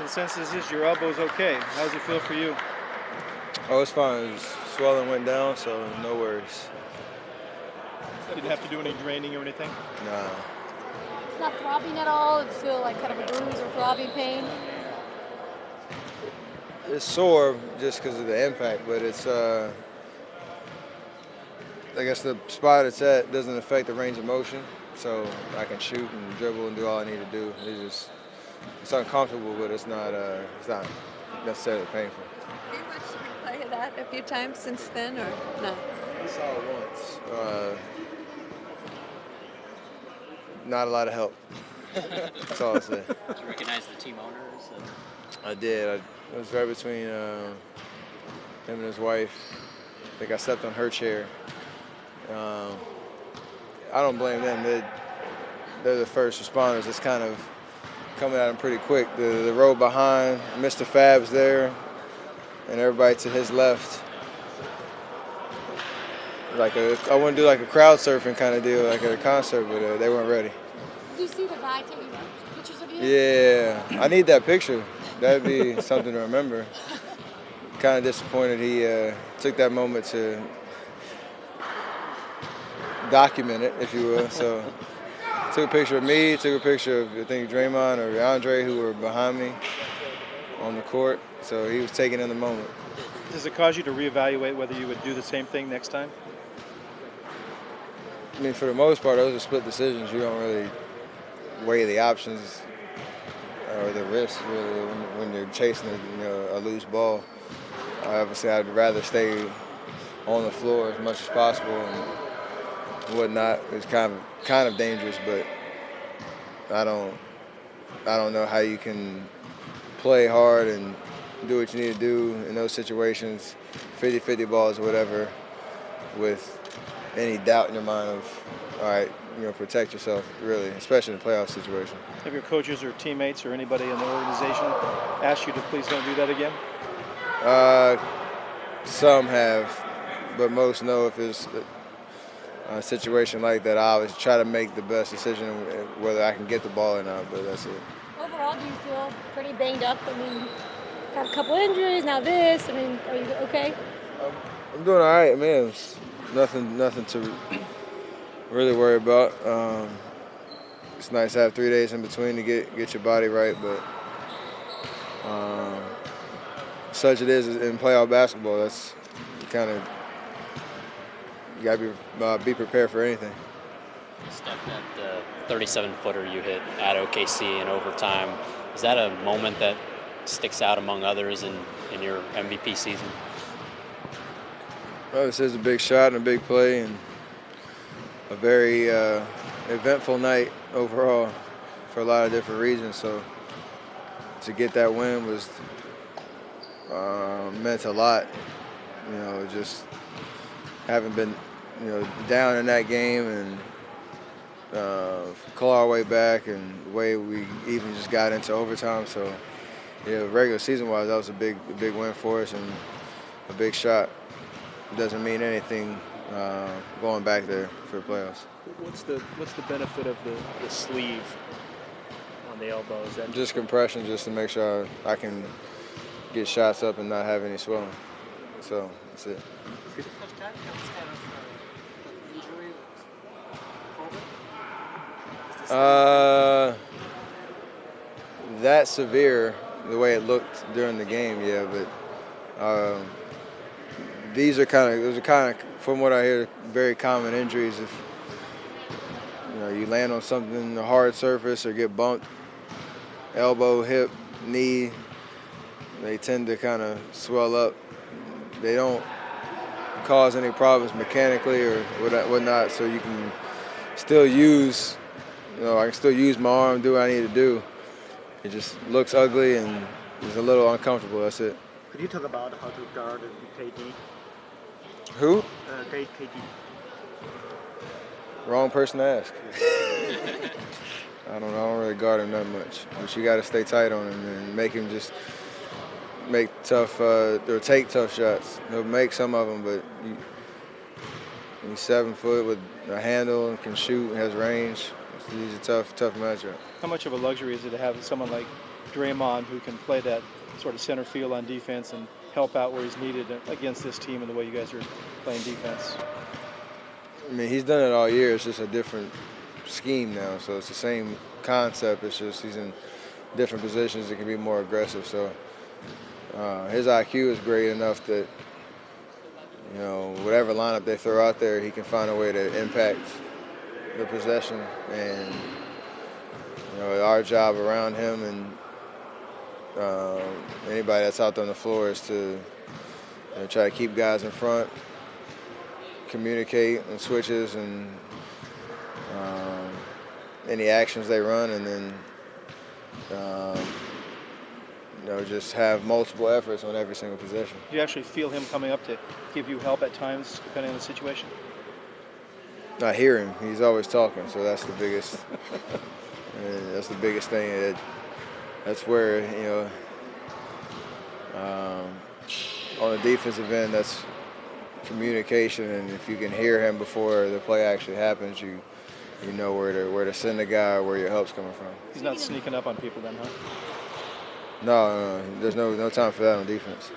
Consensus is your elbow's okay. How does it feel for you? Oh, it's fine. Swelling went down, so no worries. Didn't have to do any draining or anything? Nah. It's not throbbing at all? It's still like kind of a bruise or throbbing pain? It's sore just because of the impact, but it's, I guess the spot it's at doesn't affect the range of motion, so I can shoot and dribble and do all I need to do. It's uncomfortable, but it's not necessarily painful. Have you watched the replay of that a few times since then, or no? I saw it once. Not a lot of help. That's all I say. Did you recognize the team owners? I did. It was right between him and his wife. I think I stepped on her chair. I don't blame them. They're the first responders. It's kind of coming at them pretty quick. The row behind, Mr. Fab's there, and everybody to his left. I want to do like a crowd surfing kind of deal, like at a concert, but they weren't ready. Did you see the guy taking pictures of you? Yeah, I need that picture. That'd be something to remember. Kind of disappointed he took that moment to document it, if you will. So took a picture of me, took a picture of I think Draymond or Andre, who were behind me on the court. So he was taking in the moment. Does it cause you to reevaluate whether you would do the same thing next time? I mean, for the most part, those are split decisions. You don't really weigh the options or the risks really when you're chasing a loose ball. Obviously, I'd rather stay on the floor as much as possible and whatnot. It's kind of dangerous, but I don't know how you can play hard and do what you need to do in those situations, 50-50 balls or whatever, with any doubt in your mind of, all right, protect yourself, really, especially in a playoff situation. Have your coaches or teammates or anybody in the organization asked you to please don't do that again? Some have, but most know if it's a situation like that, I always try to make the best decision whether I can get the ball or not, but that's it. Overall, do you feel pretty banged up? I mean, got a couple injuries, now this. I mean, are you okay? I'm doing all right, man. It's nothing to really worry about. It's nice to have 3 days in between to get your body right, but such it is in playoff basketball. That's you gotta be prepared for anything. Steph, that 37-footer you hit at OKC in overtime, is that a moment that sticks out among others in your MVP season? Well, this is a big shot and a big play and a very eventful night overall for a lot of different reasons. So to get that win was meant a lot. Just having been down in that game and claw our way back and the way we even just got into overtime. So regular season-wise, that was a big win for us and a big shot. It doesn't mean anything going back there for the playoffs. What's the benefit of the sleeve on the elbow? Is that just compression, just to make sure I can get shots up and not have any swelling. So that's it. That severe, the way it looked during the game, yeah, but those are kind of, from what I hear, very common injuries. If you land on something, a hard surface, or get bumped, elbow, hip, knee, they tend to kind of swell up. They don't cause any problems mechanically or whatnot, so you can still use, I can still use my arm, do what I need to do. It just looks ugly and it's a little uncomfortable, that's it. Could you talk about how to guard KD? Who? KD. Wrong person to ask. I don't really guard him that much. But you got to stay tight on him and make him just make tough, or take tough shots. He'll make some of them, but he's 7 foot with a handle and can shoot and has range. He's a tough matchup. How much of a luxury is it to have someone like Draymond who can play that sort of center field on defense and help out where he's needed against this team and the way you guys are playing defense? I mean, he's done it all year. It's just a different scheme now. So it's the same concept. It's just he's in different positions that can be more aggressive. So his IQ is great enough that, you know, whatever lineup they throw out there, he can find a way to impact the possession. And, you know, our job around him and anybody that's out there on the floor is to, you know, try to keep guys in front, communicate and switches and any actions they run, and then you know, just have multiple efforts on every single possession. Do you actually feel him coming up to give you help at times, depending on the situation? I hear him. He's always talking, so that's the biggest. That's the biggest thing. That's where, you know, on the defensive end, that's communication, and if you can hear him before the play actually happens, you know where to send the guy or where your help's coming from. He's not sneaking up on people then, huh? No, there's no time for that on defense.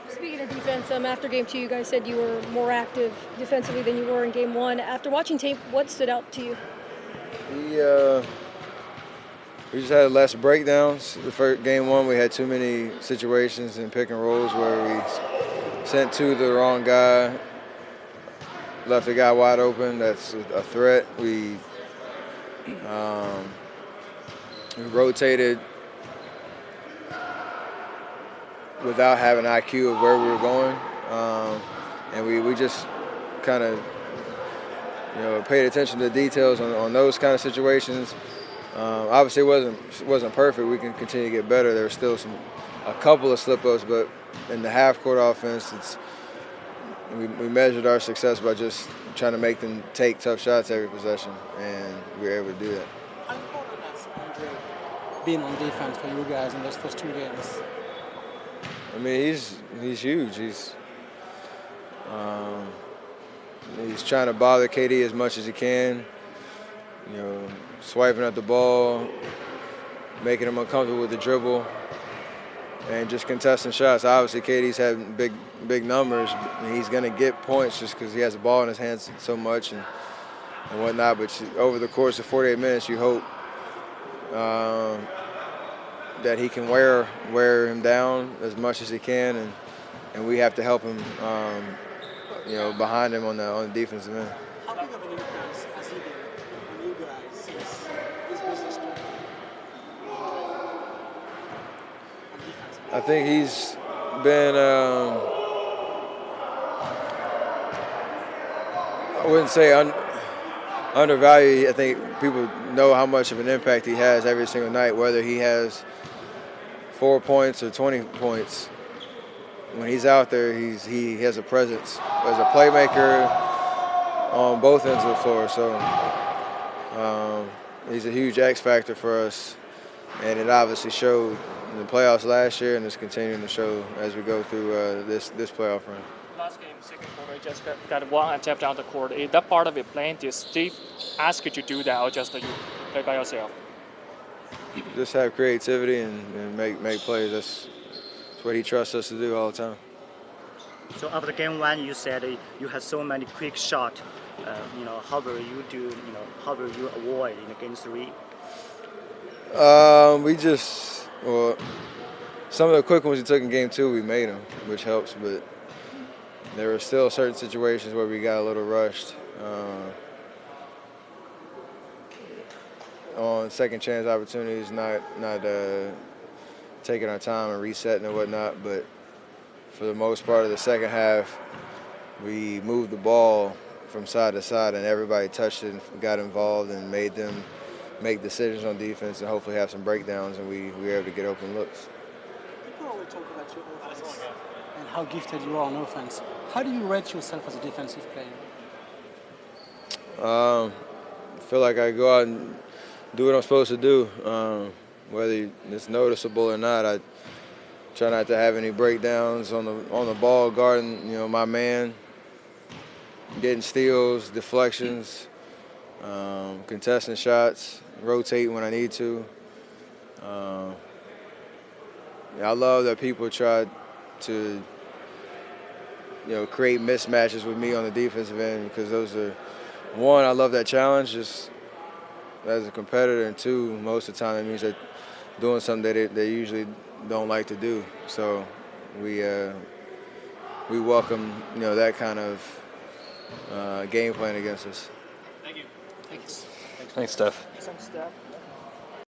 Speaking of defense, after Game 2, you guys said you were more active defensively than you were in Game 1. After watching tape, what stood out to you? We just had less breakdowns. The first Game 1, we had too many situations in pick and rolls where we sent to the wrong guy, left the guy wide open. That's a threat. We rotated without having IQ of where we were going, and we just kind of, you know, paid attention to the details on those kind of situations. Obviously, it wasn't perfect. We can continue to get better. There were still a couple of slip-ups, but in the half-court offense, we measured our success by just trying to make them take tough shots every possession, and we were able to do that. How important has Andre been on defense for you guys in those first 2 games? I mean, he's huge. He's trying to bother KD as much as he can. You know, swiping at the ball, making him uncomfortable with the dribble, and just contesting shots. Obviously, KD's had big numbers, and he's going to get points just because he has the ball in his hands so much and whatnot. But over the course of 48 minutes, you hope that he can wear him down as much as he can, and we have to help him, you know, behind him on the defensive end. How big of an influence has he been on you guys since his business started? I think he's been, I wouldn't say undervalued. I think people know how much of an impact he has every single night, whether he has 4 points or 20 points. When he's out there, he has a presence as a playmaker on both ends of the floor. So he's a huge X factor for us, and it obviously showed in the playoffs last year, and it's continuing to show as we go through this playoff run. Last game, second quarter, you just got one attempt on the court. Is that part of your plan? Did Steve ask you to do that, or just you play by yourself? Just have creativity and make plays. That's what he trusts us to do all the time. So after Game 1, you said you had so many quick shots. You know, how will you do? You know, how will you avoid in Game 3? Some of the quick ones we took in Game 2, we made them, which helps. But there were still certain situations where we got a little rushed. On second chance opportunities, not taking our time and resetting and whatnot, but for the most part of the second half, we moved the ball from side to side, and everybody touched it and got involved and made them make decisions on defense and hopefully have some breakdowns, and we were able to get open looks. People always talk about your offense and how gifted you are on offense. How do you rate yourself as a defensive player? I feel like I go out and do what I'm supposed to do. Whether it's noticeable or not, I try not to have any breakdowns on the ball, guarding, you know, my man, getting steals, deflections, contesting shots, rotating when I need to. I love that people try to, create mismatches with me on the defensive end because those are, one, I love that challenge just as a competitor, and two, most of the time it means they're doing something that they usually don't like to do. So we welcome, that kind of game plan against us. Thanks, Steph. Thanks, Steph.